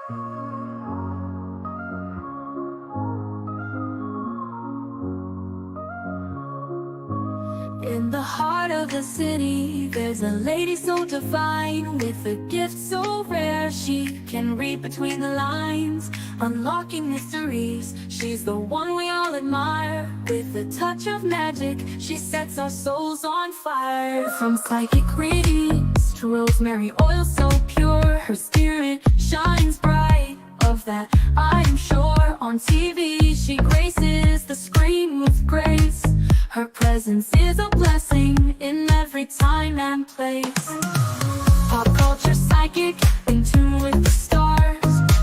In the heart of the city, there's a lady so divine, with a gift so rare, she can read between the lines, unlocking mysteries. She's the one we all admire. With a touch of magic, she sets our souls on fire. From psychic readings to rosemary oil so pure, her spirit shines bright. Of that I am sure. On TV, she graces the screen with grace. Her presence is a blessing in every time and place. Pop culture psychic, in tune with the stars.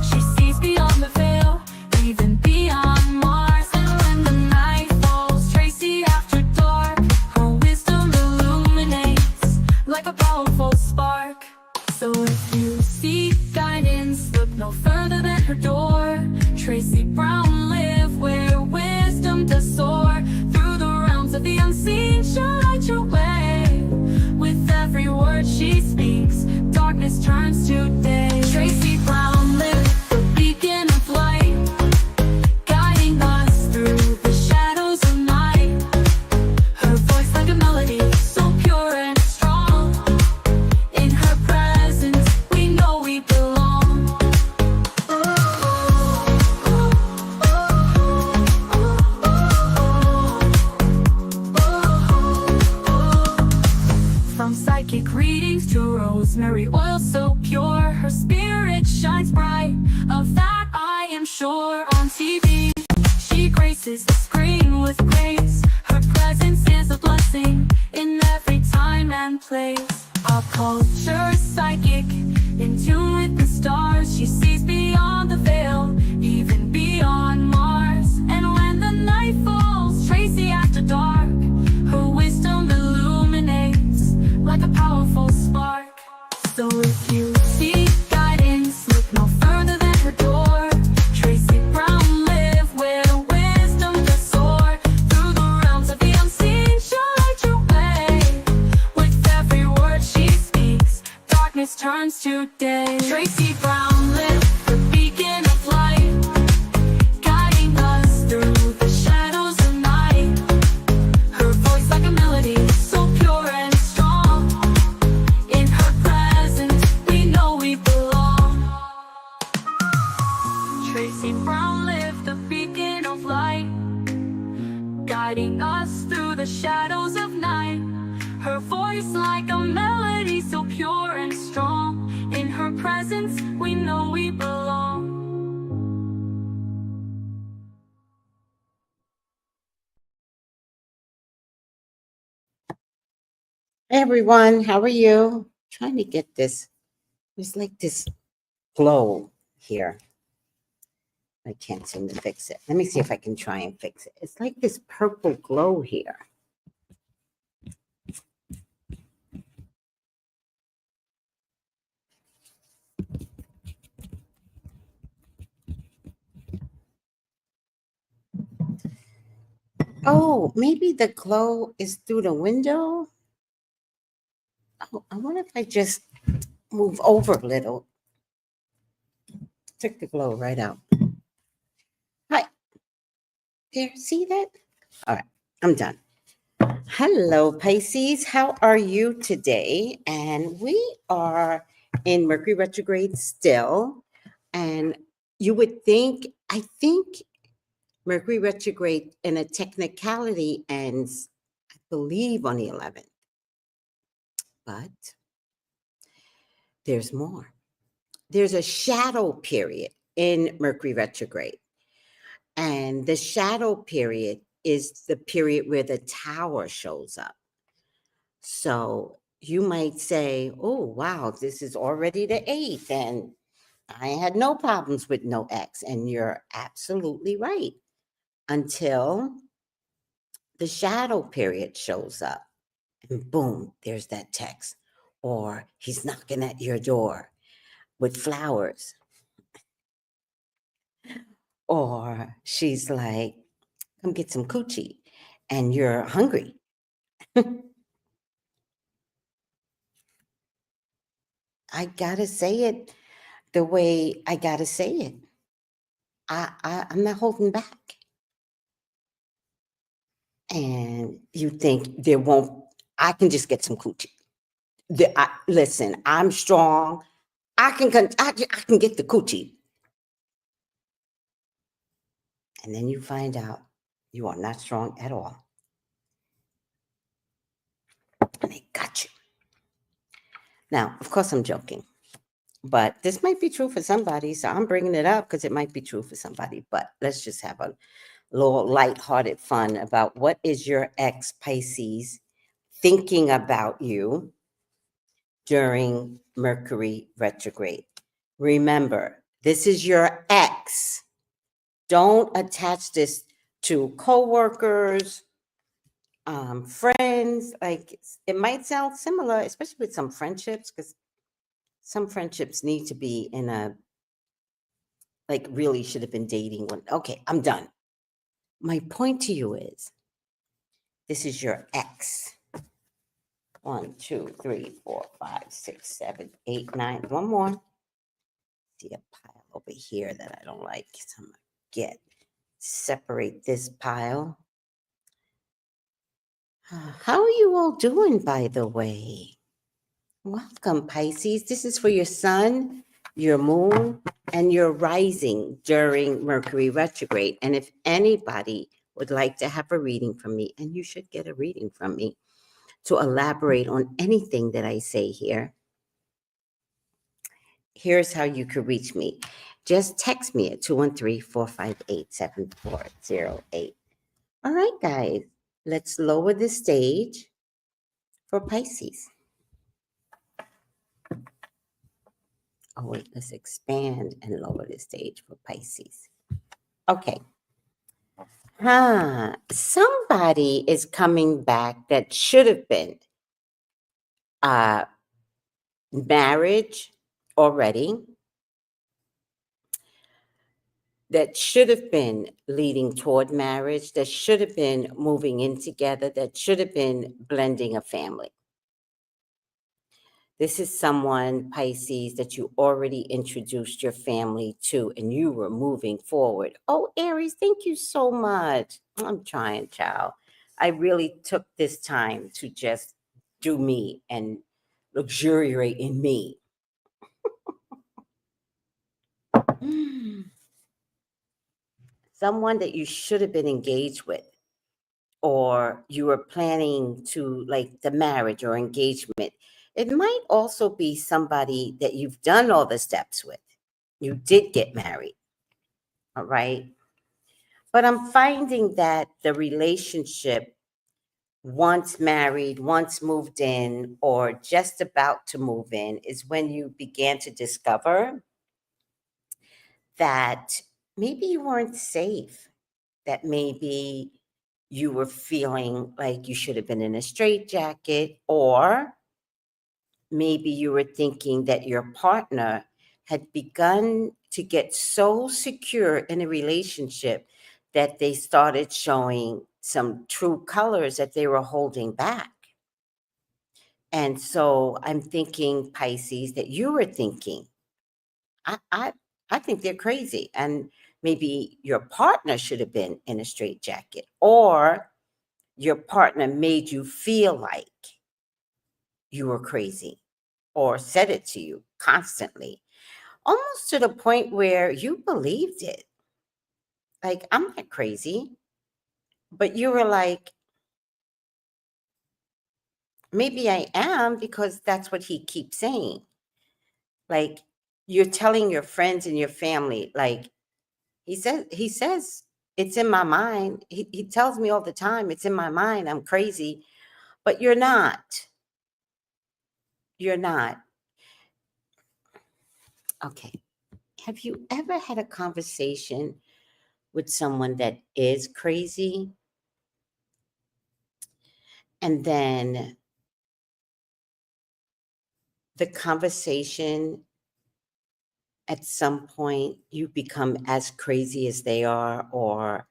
She sees beyond the veil, even beyond Mars. And when the night falls, Tracy after dark, her wisdom illuminates like a powerful spark. So if you seek guidance, look no further than her door. Tracy Brown live where wisdom does soar. Through the realms of the unseen, she'll light your way. With every word she speaks, darkness turns to day. Tracy Brown live, the beacon of light, guiding us through the shadows of night. Her voice like a melody, so pure and strong. In her presence, we know we belong. From psychic readings to rosemary oil so pure, her spirit shines bright. Of that I am sure. On TV, she graces the screen with grace. Her presence is a blessing in every time and place. Pop culture psychic, in tune with the stars. She sees beyond the veil, even beyond Mars. And when the night falls, Tracy after dark, her wisdom illuminates like a powerful spark. So if you seek guidance, look no further than her door. Tracy Brown live where wisdom does soar. Through the realms of the unseen, she'll light your way. With every word she speaks, darkness turns to day. Tracy Brown live, the beacon of light, guiding us through the shadows of night. Her voice like a melody, so pure and strong. In her presence, we know we belong. Tracy Brown live, the beacon of light, guiding us through the shadows of night. Her voice like a melody, so pure and strong. In her presence, we know we belong. Hey everyone, how are you? Trying to get this. There's like this glow here. I can't seem to fix it. Let me see if I can try and fix it. It's like this purple glow here. Oh, maybe the glow is through the window. Oh, I wonder if I just move over a little. Took the glow right out. Hi. There, see that? All right, I'm done. Hello, Pisces. How are you today? And we are in Mercury Retrograde still. And you would think, I think Mercury Retrograde in a technicality ends, I believe, on the 11th. But there's more. There's a shadow period in Mercury Retrograde. And the shadow period is the period where the tower shows up. So you might say, oh, wow, this is already the 8th, and I had no problems with no X. And you're absolutely right. Until the shadow period shows up. And boom, there's that text. Or he's knocking at your door with flowers. Or she's like, come get some coochie, and you're hungry. I gotta say it, the way I gotta say it. I'm not holding back. And you think there won't, I can just get some coochie. Listen, I'm strong. I can get the coochie. And then you find out you are not strong at all. And they got you. Now, of course, I'm joking, but this might be true for somebody. So I'm bringing it up because it might be true for somebody. But let's just have a little lighthearted fun about what is your ex Pisces thinking about you during Mercury retrograde. Remember, this is your ex. Don't attach this to coworkers, friends. Like it might sound similar, especially with some friendships, because some friendships need to be in a, like, really should have been dating when. Okay, I'm done. My point to you is this is your ex. 1, 2, 3, 4, 5, 6, 7, 8, 9. One more. See a pile over here that I don't like. So I'm gonna separate this pile. How are you all doing, by the way? Welcome, Pisces. This is for your sun, your moon, and your rising during Mercury retrograde. And if anybody would like to have a reading from me, and you should get a reading from me to elaborate on anything that I say here, here's how you could reach me. Just text me at 213-458-7408. All right, guys, let's lower the stage for Pisces. Oh, wait, let's expand and lower the stage for Pisces. Okay. Somebody is coming back that should have been marriage already, that should have been leading toward marriage, that should have been moving in together, that should have been blending a family. This is someone, Pisces, that you already introduced your family to and you were moving forward. Oh, Aries, thank you so much. I'm trying, child. I really took this time to just do me and luxuriate in me. Someone that you should have been engaged with, or you were planning to, like, the marriage or engagement. It might also be somebody that you've done all the steps with. You did get married, all right? But I'm finding that the relationship, once married, once moved in, or just about to move in, is when you began to discover that maybe you weren't safe, that maybe you were feeling like you should have been in a straitjacket, or maybe you were thinking that your partner had begun to get so secure in a relationship that they started showing some true colors that they were holding back. And so I'm thinking, Pisces, that you were thinking, I, I, I think they're crazy. And maybe your partner should have been in a straitjacket, or your partner made you feel like you were crazy or said it to you constantly, almost to the point where you believed it. Like, I'm not crazy. But you were like, maybe I am, because that's what he keeps saying. Like, you're telling your friends and your family, like, he says, it's in my mind. He tells me all the time, it's in my mind, I'm crazy. But you're not. You're not. Okay. Have you ever had a conversation with someone that is crazy, and then the conversation, at some point you become as crazy as they are, or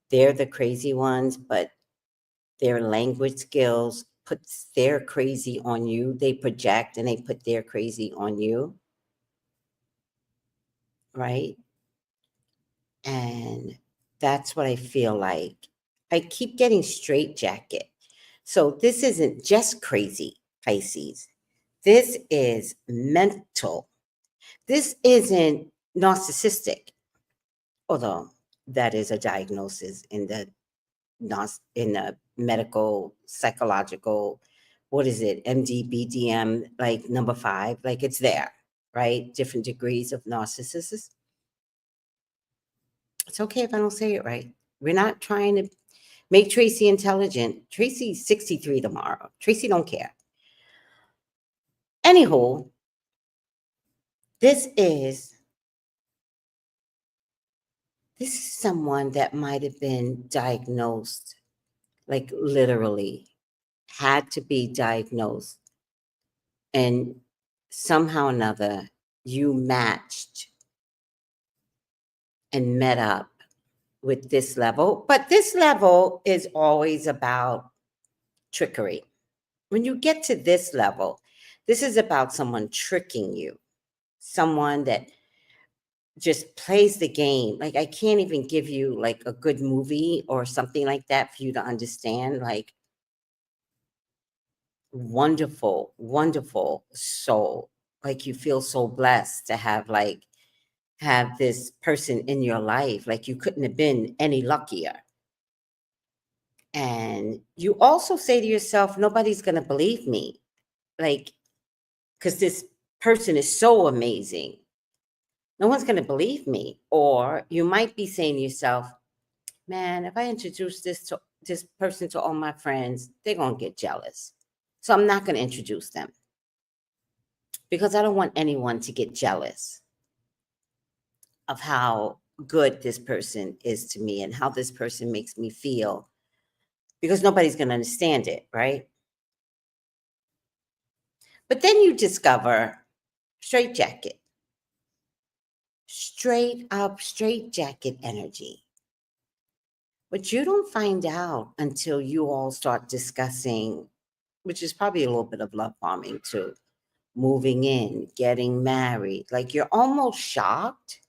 they're the crazy ones, but their language skills puts their crazy on you. They project and they put their crazy on you. right? And that's what I feel like. I keep getting straitjacket. So this isn't just crazy, Pisces. This is mental. This isn't narcissistic, although that is a diagnosis in the medical psychological, what is it, MD, like number 5, like it's there, right? Different degrees of narcissism. It's okay if I don't say it right. We're not trying to make Tracy intelligent. Tracy's 63 tomorrow. Tracy don't care. Anywho, this is someone that might have been diagnosed, like literally had to be diagnosed, and somehow or another you matched and met up with this level. But this level is always about trickery. When you get to this level, this is about someone tricking you, someone that just plays the game. Like, I can't even give you like a good movie or something like that for you to understand. Like, wonderful, wonderful soul. Like, you feel so blessed to have this person in your life. Like, you couldn't have been any luckier. And you also say to yourself, nobody's going to believe me. Like, because this person is so amazing. No one's going to believe me. Or you might be saying to yourself, man, if I introduce this person to all my friends, they're going to get jealous. So I'm not going to introduce them because I don't want anyone to get jealous of how good this person is to me and how this person makes me feel, because nobody's going to understand it, right? But then you discover straitjacket, straight up straitjacket energy. But you don't find out until you all start discussing, which is probably a little bit of love bombing too, moving in, getting married. Like, you're almost shocked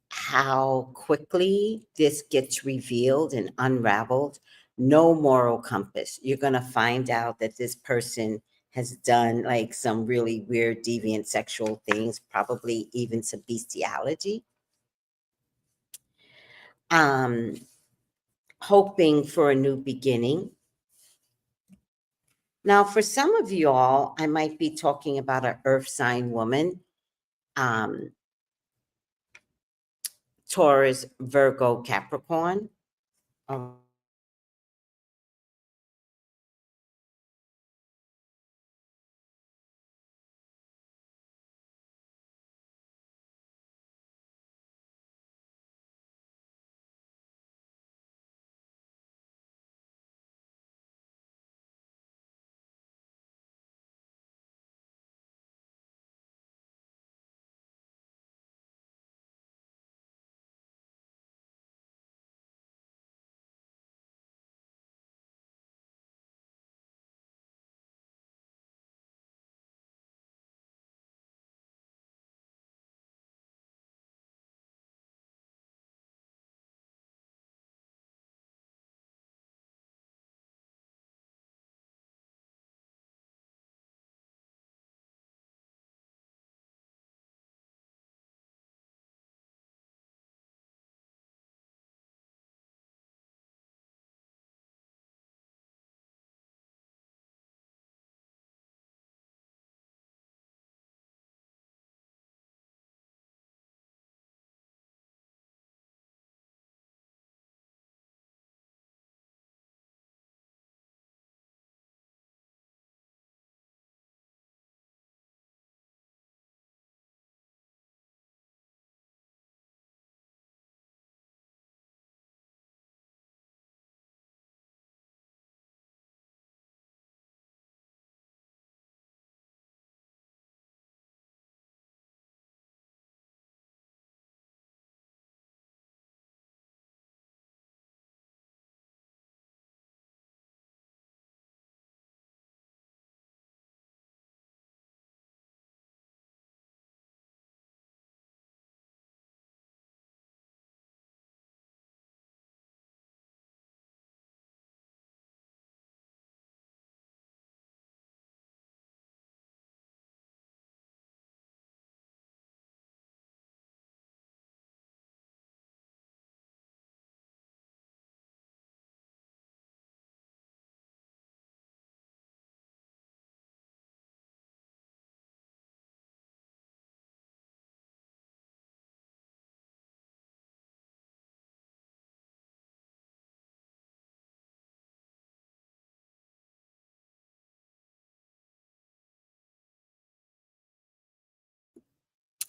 how quickly this gets revealed and unraveled. No moral compass. You're going to find out that this person has done like some really weird, deviant sexual things, probably even some bestiality. Um, Hoping for a new beginning. Now, for some of y'all, I might be talking about an earth sign woman, um, Taurus, Virgo, Capricorn. Um,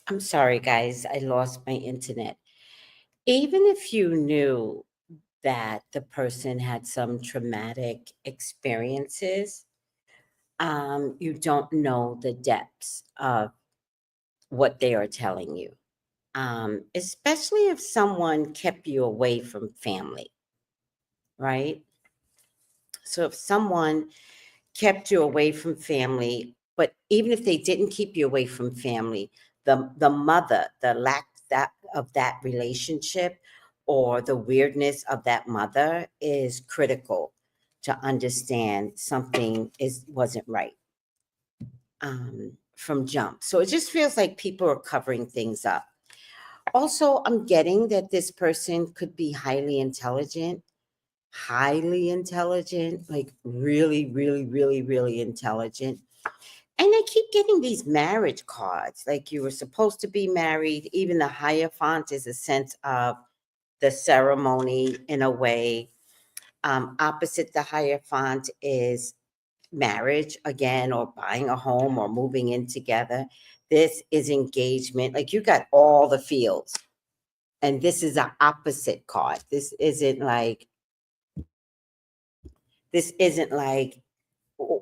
I'm sorry, guys. I lost my internet. Even if you knew that the person had some traumatic experiences, you don't know the depths of what they are telling you. Especially if someone kept you away from family, right? So if someone kept you away from family, but even if they didn't keep you away from family, the mother, the lack that of that relationship or the weirdness of that mother is critical to understand something is wasn't right from jump. So it just feels like people are covering things up. Also, I'm getting that this person could be highly intelligent, like really, really, really, really intelligent. And I keep getting these marriage cards, like you were supposed to be married. Even the higher font is a sense of the ceremony in a way. Opposite the higher font is marriage again, or buying a home or moving in together. This is engagement. Like you got all the fields. And this is an opposite card. This isn't like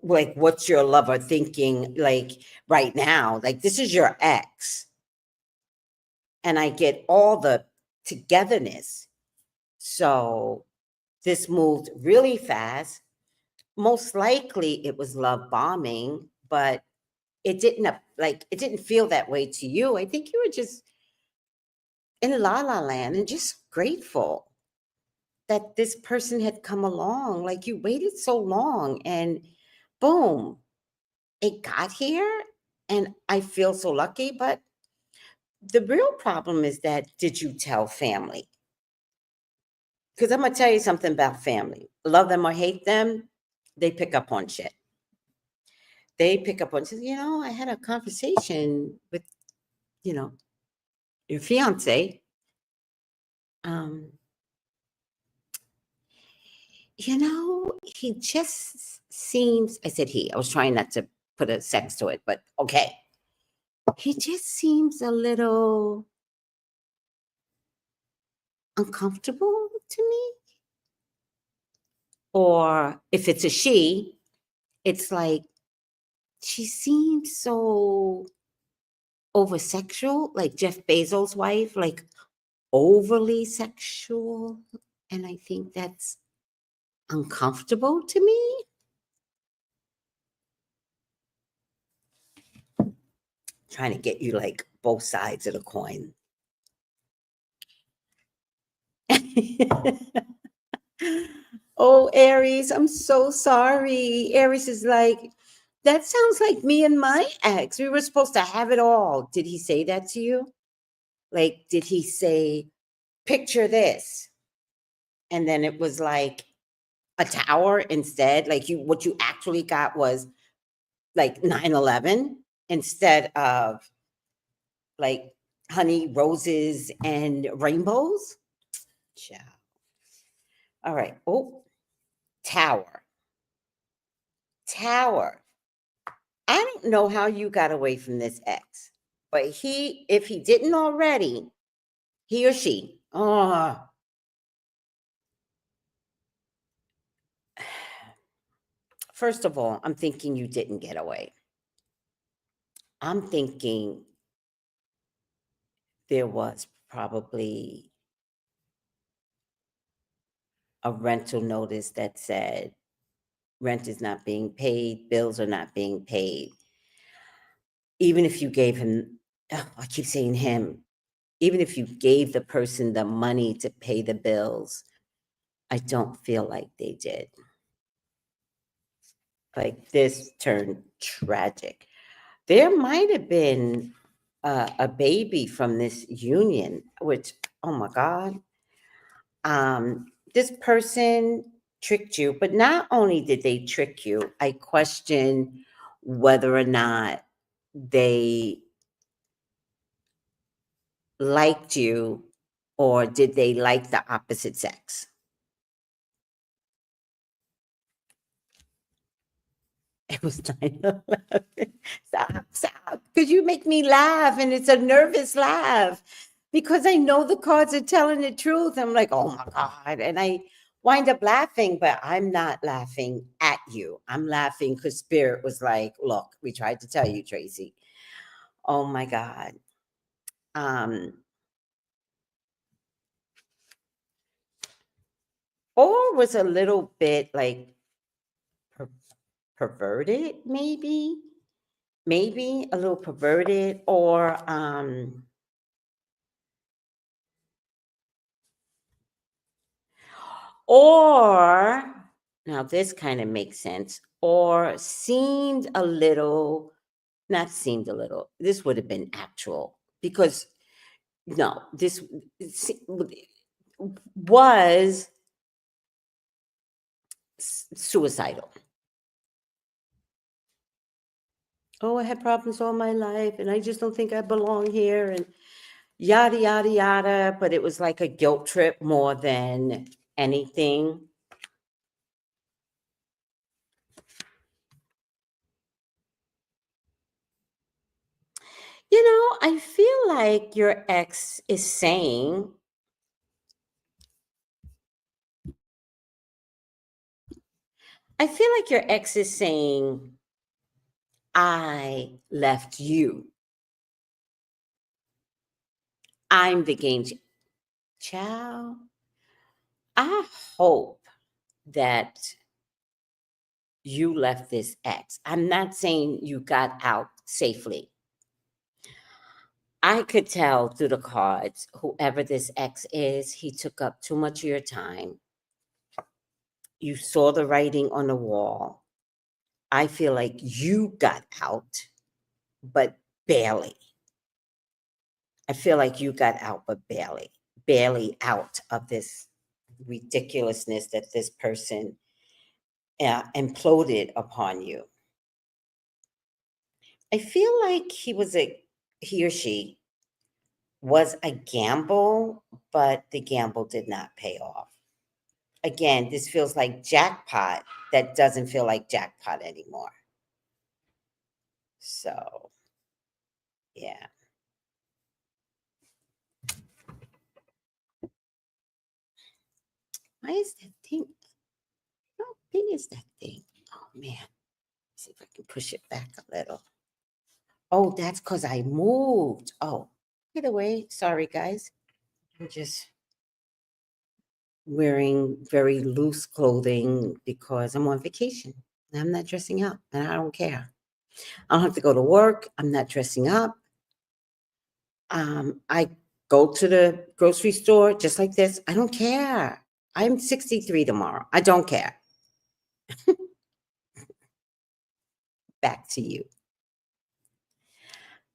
what's your lover thinking like right now. Like this is your ex. And I get all the togetherness. So this moved really fast. Most likely it was love bombing, but it didn't feel that way to you. I think you were just in la la land and just grateful that this person had come along. Like you waited so long and boom, it got here. And I feel so lucky. But the real problem is that did you tell family? Because I'm going to tell you something about family. Love them or hate them, they pick up on shit. They pick up on, I had a conversation with, you know, your fiance. Um, he just seems, I said he, I was trying not to put a sex to it, but okay. He just seems a little uncomfortable to me. Or if it's a she, it's like she seems so over sexual, like Jeff Bezos' wife, like overly sexual. And I think that's uncomfortable to me. Trying to get you like both sides of the coin. Oh, Aries, I'm so sorry. Aries is like, that sounds like me and my ex. We were supposed to have it all. Did he say that to you? Like, did he say, picture this? And then it was like a tower instead. Like what you actually got was like 9/11 instead of like honey, roses, and rainbows. Ciao. All right. Oh, tower. Tower. I don't know how you got away from this ex, but if he didn't already, he or she, first of all, I'm thinking you didn't get away. I'm thinking there was probably a rental notice that said rent is not being paid, bills are not being paid. Even if you gave him, I keep saying him, even if you gave the person the money to pay the bills, I don't feel like they did. Like this turned tragic. There might have been a baby from this union, which, oh my God, this person tricked you. But not only did they trick you, I question whether or not they liked you or did they like the opposite sex. It was 9/11. Stop, because you make me laugh, and it's a nervous laugh because I know the cards are telling the truth. I'm like, oh my God. And I wind up laughing, but I'm not laughing at you. I'm laughing because Spirit was like, look, we tried to tell you, Tracy. Oh my God. Um, or was a little bit like per- perverted, maybe a little perverted, or now this kind of makes sense, or seemed a little, not seemed a little, this would have been actual because no, this was suicidal. Oh, I had problems all my life and I just don't think I belong here and yada, yada, yada. But it was like a guilt trip more than anything. You know, I feel like your ex is saying, I feel like your ex is saying, I left you. I'm the game child. I hope that you left this ex. I'm not saying you got out safely. I could tell through the cards, whoever this ex is, he took up too much of your time. You saw the writing on the wall. I feel like you got out, but barely. I feel like you got out, but barely out of this ridiculousness that this person imploded upon you. I feel like he or she was a gamble, but the gamble did not pay off. Again, this feels like jackpot that doesn't feel like jackpot anymore. So, yeah. Why is that thing? How big is that thing? Oh man. See if I can push it back a little. Oh, that's because I moved. Oh, by the way, sorry guys. I'm just wearing very loose clothing because I'm on vacation. I'm not dressing up and I don't care. I don't have to go to work. I'm not dressing up. I go to the grocery store just like this. I don't care. I'm 63 tomorrow. I don't care. Back to you.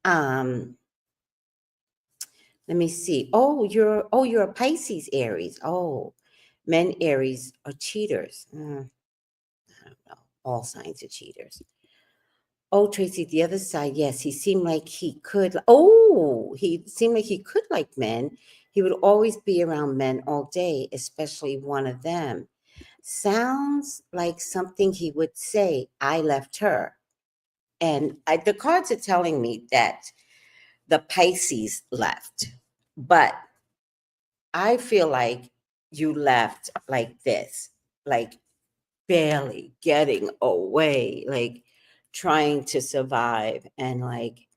Um, let me see. Oh, you're a Pisces Aries. Oh, men Aries are cheaters. I don't know. All signs are cheaters. Oh, Tracy, the other side, yes, he seemed like he could. Oh, he seemed like he could like men. He would always be around men all day, especially one of them. Sounds like something he would say, I left her. And the cards are telling me that the Pisces left, but I feel like you left like this, like barely getting away, like trying to survive and like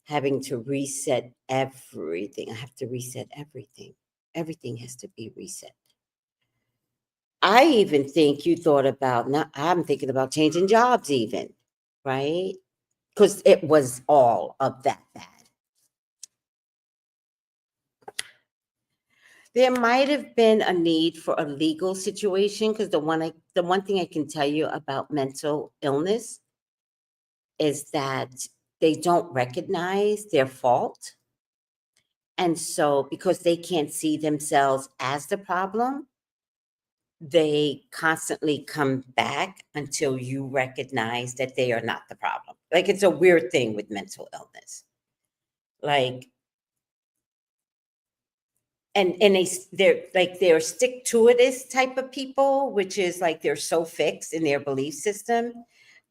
having to reset everything. I have to reset everything. Everything has to be reset. I even think you thought about, now I'm thinking about changing jobs even, right? Because it was all of that bad. There might have been a need for a legal situation because the one thing I can tell you about mental illness is that they don't recognize their fault. And so because they can't see themselves as the problem, they constantly come back until you recognize that they are not the problem. Like it's a weird thing with mental illness. Like and they're stick to itist type of people, which is like they're so fixed in their belief system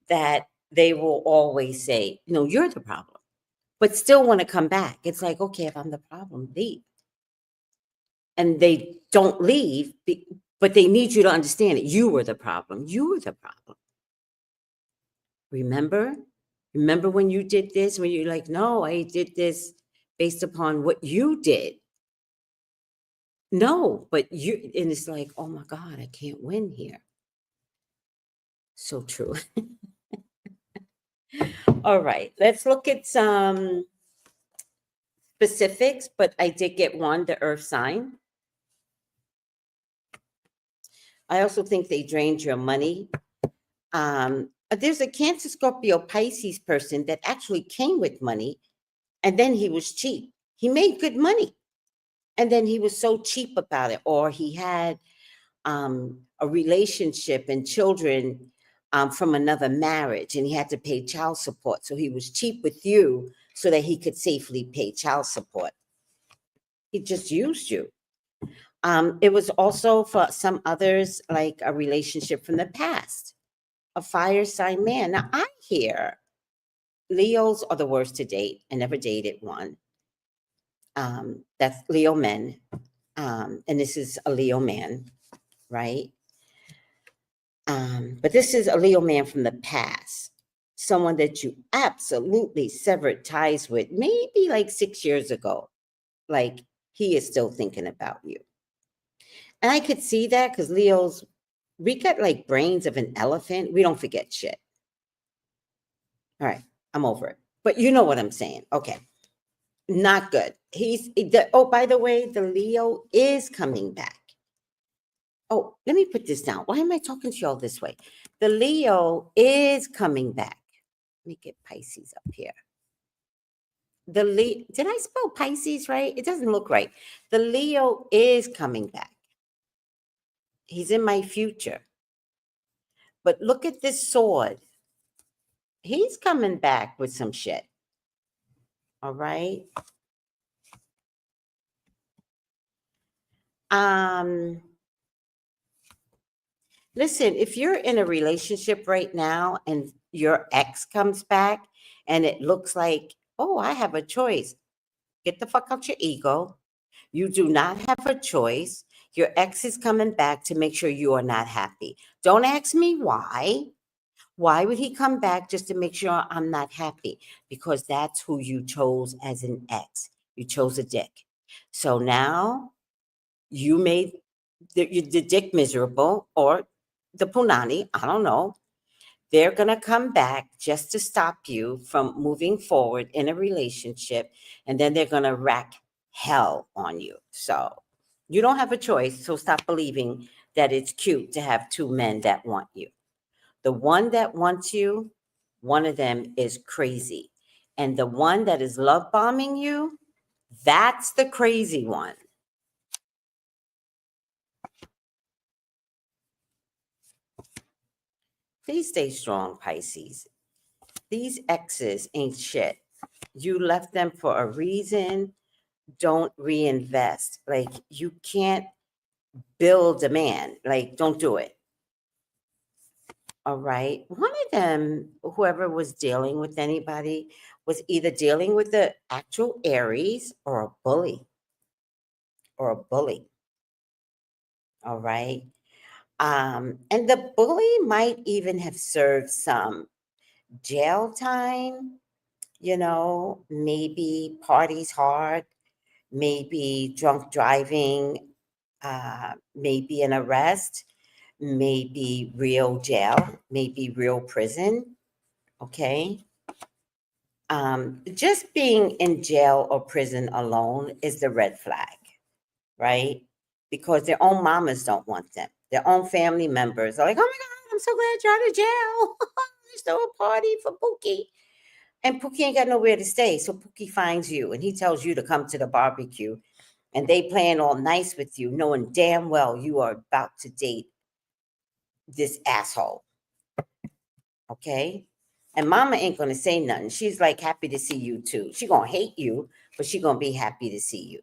that they will always say, no, you're the problem, but still want to come back. It's like, okay, if I'm the problem, leave. And they don't leave, but they need you to understand it. You were the problem. You were the problem. Remember? Remember when you did this, when you're like, no, I did this based upon what you did. No, but you, and it's like, oh my God, I can't win here. So true. All right, let's look at some specifics, but I did get one, the earth sign. I also think they drained your money. There's a Cancer, Scorpio, Pisces person that actually came with money, and then he was cheap. He made good money, and then he was so cheap about it, or he had a relationship and children from another marriage, and he had to pay child support. So he was cheap with you so that he could safely pay child support. He just used you. It was also for some others like a relationship from the past, a fire sign man. Now I hear Leos are the worst to date. I never dated one. That's Leo men. And this is a Leo man, right? But this is a Leo man from the past, someone that you absolutely severed ties with, maybe like 6 years ago. Like he is still thinking about you. And I could see that because Leos, we got like brains of an elephant. We don't forget shit. All right, I'm over it. But you know what I'm saying. Okay. Not good. Oh, by the way, the Leo is coming back. Oh, let me put this down. Why am I talking to y'all this way? The Leo is coming back. Let me get Pisces up here. Did I spell Pisces right? It doesn't look right. The Leo is coming back. He's in my future. But look at this sword. He's coming back with some shit. All right. Listen, if you're in a relationship right now and your ex comes back and it looks like, oh, I have a choice. Get the fuck out your ego. You do not have a choice. Your ex is coming back to make sure you are not happy. Don't ask me why. Why would he come back just to make sure I'm not happy? Because that's who you chose as an ex. You chose a dick. So now you made the dick miserable, or the punani, I don't know. They're going to come back just to stop you from moving forward in a relationship, and then they're going to wreak hell on you. So you don't have a choice. So stop believing that it's cute to have two men that want you. The one that wants you, one of them is crazy. And the one that is love bombing you, that's the crazy one. Please stay strong, Pisces. These exes ain't shit. You left them for a reason. Don't reinvest. Like, you can't build a man. Like, don't do it. All right. One of them, whoever was dealing with anybody, was either dealing with the actual Aries or a bully. Or a bully. All right. And the bully might even have served some jail time, maybe parties hard, maybe drunk driving, maybe an arrest, maybe real jail, maybe real prison. Okay. Just being in jail or prison alone is the red flag, right? Because their own mamas don't want them. Their own family members are like, oh my God, I'm so glad you're out of jail. Let's throw a party for Pookie. And Pookie ain't got nowhere to stay. So Pookie finds you and he tells you to come to the barbecue. And they playing all nice with you, knowing damn well you are about to date this asshole. Okay? And mama ain't going to say nothing. She's like happy to see you too. She going to hate you, but she going to be happy to see you.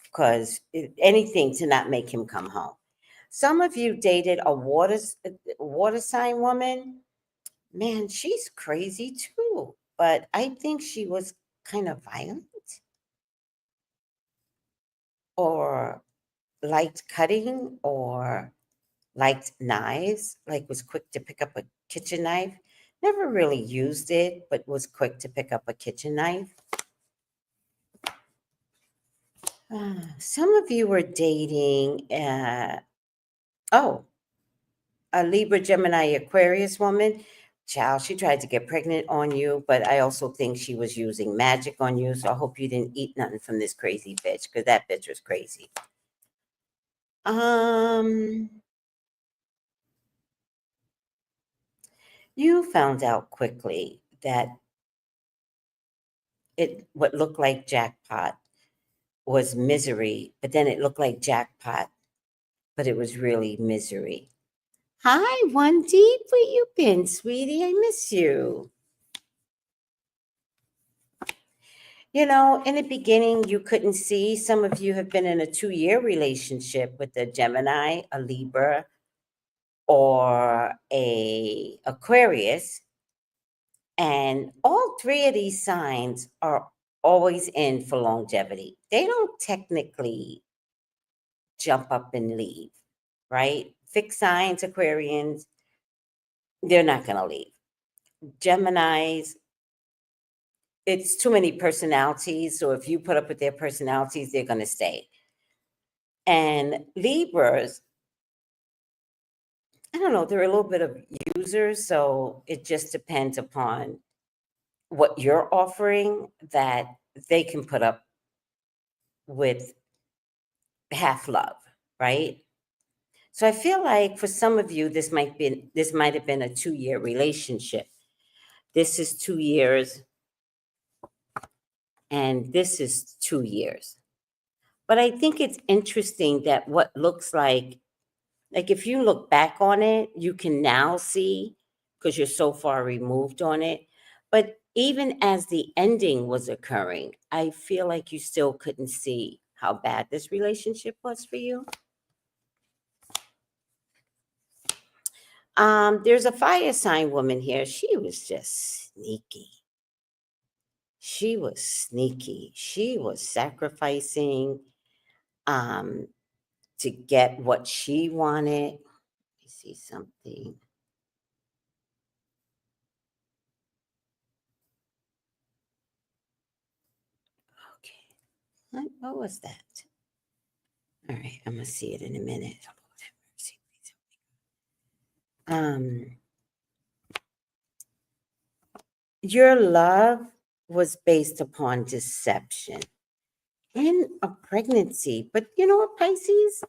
Because anything to not make him come home. Some of you dated a water sign woman. Man, she's crazy too, but I think she was kind of violent or liked cutting or liked knives, like was quick to pick up a kitchen knife. Never really used it, but was quick to pick up a kitchen knife. Some of you were dating, oh, a Libra, Gemini, Aquarius woman. Child, she tried to get pregnant on you, but I also think she was using magic on you. So I hope you didn't eat nothing from this crazy bitch, because that bitch was crazy. You found out quickly that what looked like jackpot was misery, but then it looked like jackpot, but it was really misery. Hi, One Deep, where you been, sweetie? I miss you. You know, in the beginning, you couldn't see. Some of you have been in a 2-year relationship with a Gemini, a Libra, or a Aquarius. And all three of these signs are always in for longevity. They don't technically jump up and leave, right? Fixed signs, Aquarians, they're not going to leave. Geminis, it's too many personalities. So if you put up with their personalities, they're going to stay. And Libras, I don't know, they're a little bit of users. So it just depends upon what you're offering that they can put up with half love, right? So I feel like for some of you, this might have been a 2-year relationship. This is 2 years, and this is 2 years. But I think it's interesting that what looks like if you look back on it, you can now see because you're so far removed on it. But even as the ending was occurring, I feel like you still couldn't see how bad this relationship was for you. There's a fire sign woman here. She was just sneaky. She was sneaky. She was sacrificing um, to get what she wanted. Let me see something. Okay. What was that? All right, I'm gonna see it in a minute. Your love was based upon deception and a pregnancy. But you know what, Pisces?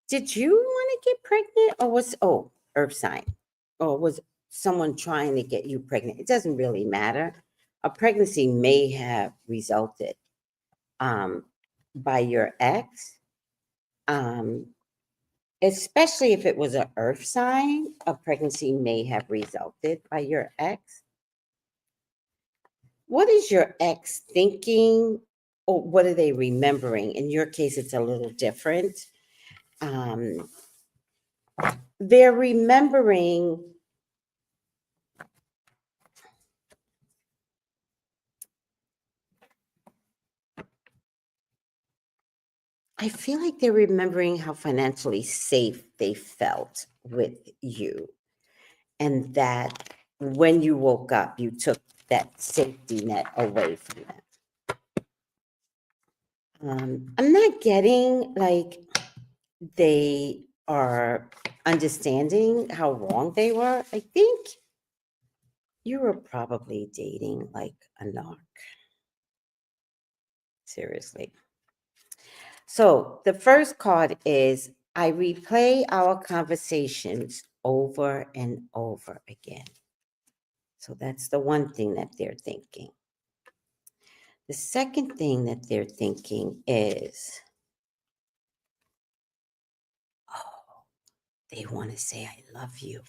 Did you want to get pregnant or earth sign? Or was someone trying to get you pregnant? It doesn't really matter. A pregnancy may have resulted by your ex. Especially if it was an earth sign, a pregnancy may have resulted by your ex. What is your ex thinking, or what are they remembering? In your case, it's a little different. Um, they're remembering I feel like they're remembering how financially safe they felt with you, and that when you woke up, you took that safety net away from them. I'm not getting like they are understanding how wrong they were. I think you were probably dating like a narc. Seriously. So the first card is I replay our conversations over and over again. So that's the one thing that they're thinking. The second thing that they're thinking is, oh, they want to say, I love you.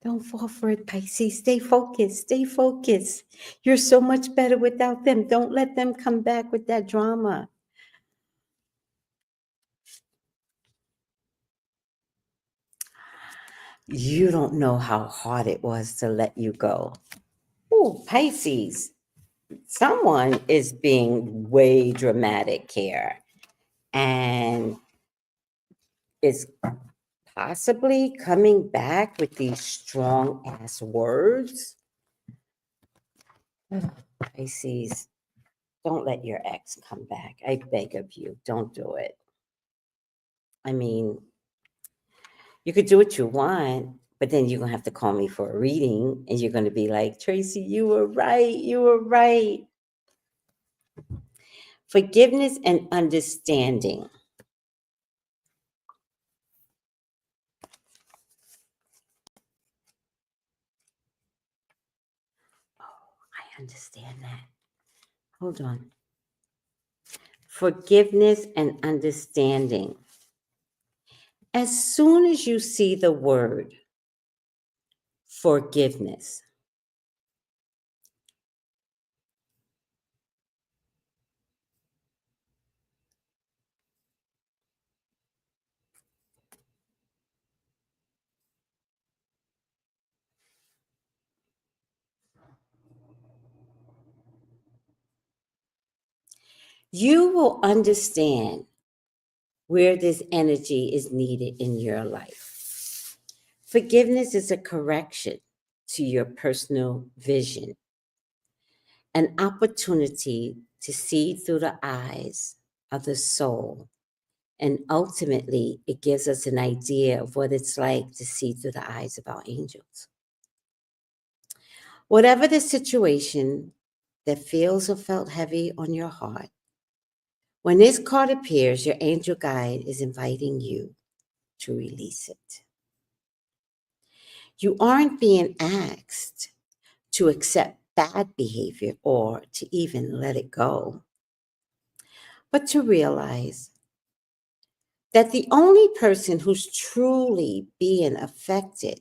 Don't fall for it, Pisces. Stay focused. Stay focused. You're so much better without them. Don't let them come back with that drama. You don't know how hard it was to let you go. Oh, Pisces, someone is being way dramatic here and is possibly coming back with these strong ass words. Pisces, don't let your ex come back. I beg of you, don't do it. I mean, you could do what you want, but then you're going to have to call me for a reading and you're going to be like, Tracy, you were right. You were right. Forgiveness and understanding. I understand that. Hold on. Forgiveness and understanding. As soon as you see the word forgiveness, you will understand where this energy is needed in your life. Forgiveness is a correction to your personal vision, an opportunity to see through the eyes of the soul. And ultimately, it gives us an idea of what it's like to see through the eyes of our angels. Whatever the situation that feels or felt heavy on your heart, when this card appears, your angel guide is inviting you to release it. You aren't being asked to accept bad behavior or to even let it go, but to realize that the only person who's truly being affected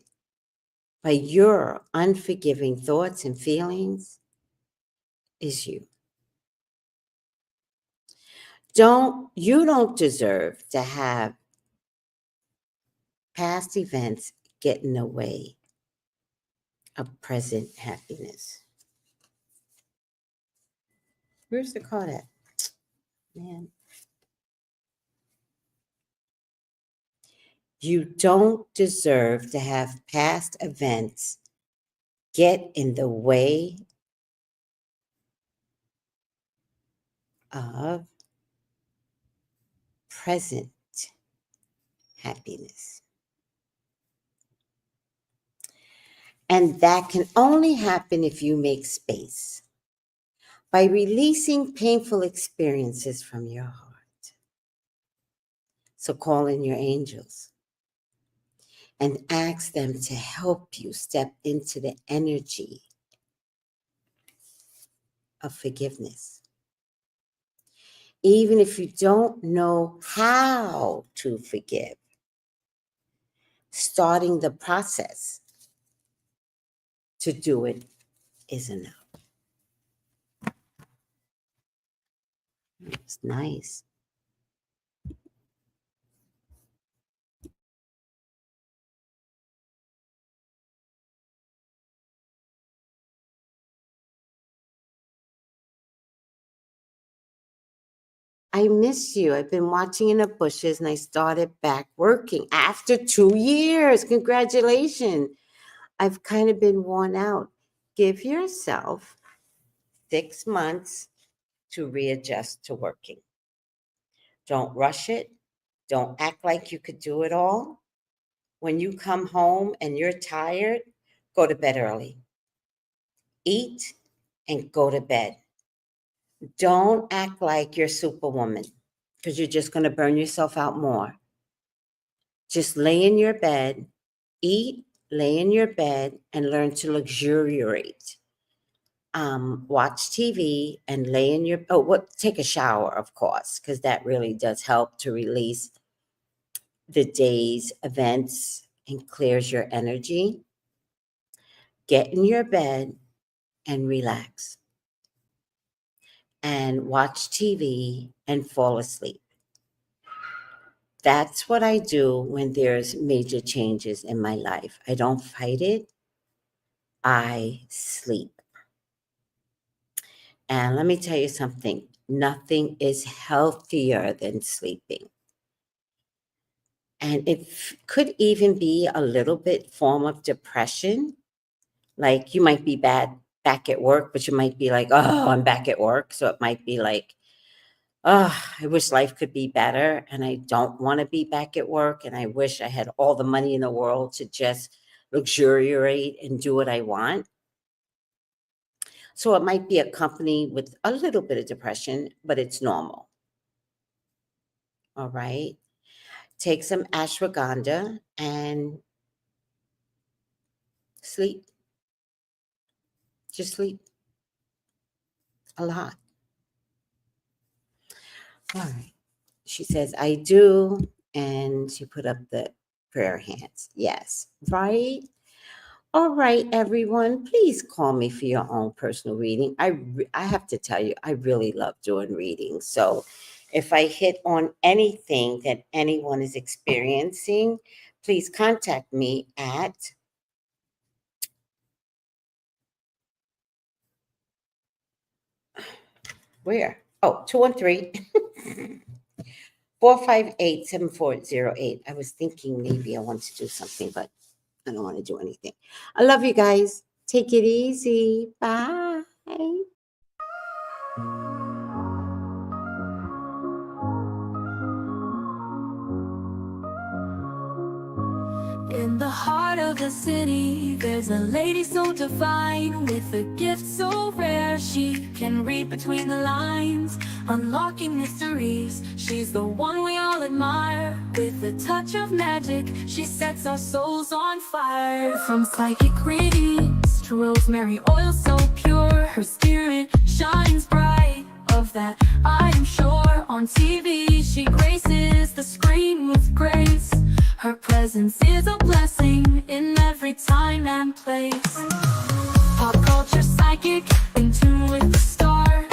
by your unforgiving thoughts and feelings is you. You don't deserve to have past events get in the way of present happiness. Where's the card at? Man. You don't deserve to have past events get in the way of present happiness. And that can only happen if you make space by releasing painful experiences from your heart. So call in your angels and ask them to help you step into the energy of forgiveness. Even if you don't know how to forgive, starting the process to do it is enough. It's nice. I miss you. I've been watching in the bushes and I started back working after 2 years. Congratulations. I've kind of been worn out. Give yourself 6 months to readjust to working. Don't rush it. Don't act like you could do it all. When you come home and you're tired, go to bed early. Eat and go to bed. Don't act like you're Superwoman because you're just going to burn yourself out more. Just lay in your bed, eat, lay in your bed, and learn to luxuriate. Watch TV and lay in your take a shower, of course, because that really does help to release the day's events and clears your energy. Get in your bed and relax and watch TV and fall asleep. That's what I do when there's major changes in my life. I don't fight it. I sleep. And let me tell you something. Nothing is healthier than sleeping. And it could even be a little bit form of depression. Like you might be back at work, but you might be like, oh, I'm back at work. So it might be like, oh, I wish life could be better. And I don't want to be back at work. And I wish I had all the money in the world to just luxuriate and do what I want. So it might be accompanied with a little bit of depression, but it's normal. All right. Take some ashwagandha and sleep. Just sleep a lot. All right. She says, I do. And she put up the prayer hands. Yes. Right. All right, everyone. Please call me for your own personal reading. I have to tell you, I really love doing readings. So if I hit on anything that anyone is experiencing, please contact me at where? Oh, 213 458-7408. I was thinking maybe I want to do something, but I don't want to do anything. I love you guys. Take it easy. Bye. In the heart of the city, there's a lady so divine, with a gift so rare. She can read between the lines, unlocking mysteries. She's the one we all admire. With a touch of magic, she sets our souls on fire. From psychic readings to rosemary oil so pure, her spirit shines bright. Of that I am sure. On TV, she graces the screen with grace. Her presence is a blessing in every time and place. Pop culture psychic, in tune with the stars.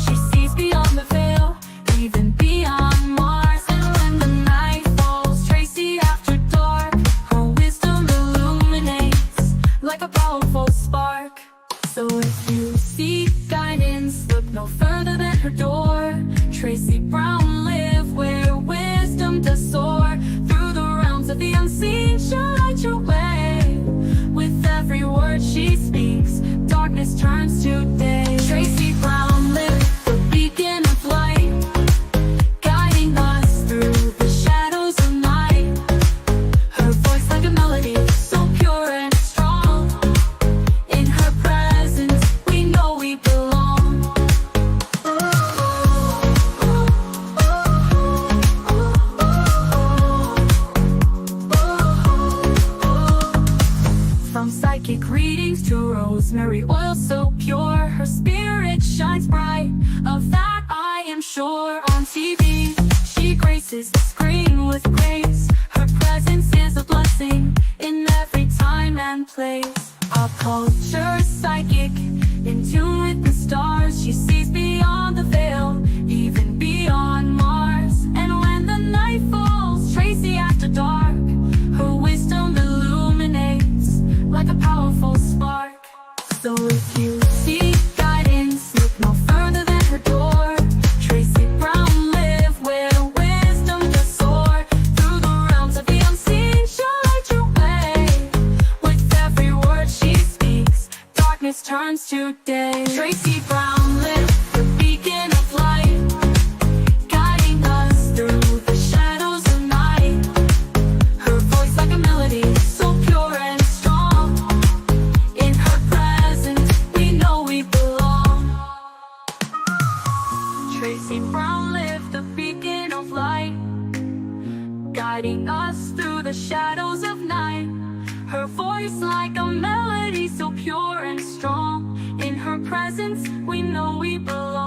She sees beyond the veil, even beyond Mars. And when the night falls, Tracy after dark, her wisdom illuminates like a powerful spark. So if you seek guidance, look no further than her door. Tracy Brown live where wisdom does soar. Through the realms of the unseen, she'll light your way. With every word she speaks, darkness turns to day. Tracy Brown live, the beacon of light, guiding us through the shadows of night. Her voice like a melody, so pure and strong. In her presence, we know we belong. From psychic readings to rosemary oil so pure, her spirit shines bright. Of that I am sure. On TV, she graces the screen with grace. Her presence is a blessing in every time and place. Pop culture psychic, in tune with the stars. She sees beyond the veil, even beyond Mars. And when the night falls, Tracy after dark, her wisdom illuminates like a powerful spark. So if you seek guidance, look no further than her door. Tracy Brown live where wisdom does soar. Through the realms of the unseen, she'll light your way. With every word she speaks, darkness turns to day. Tracy Brown live, the beacon of light, guiding us through the shadows of night. Her voice like a melody, so pure and strong. In her presence, we know we belong. Tracy Brown live, the beacon of light, guiding us through the shadows of night. Her voice like a melody, so pure and strong. In her presence, we know we belong.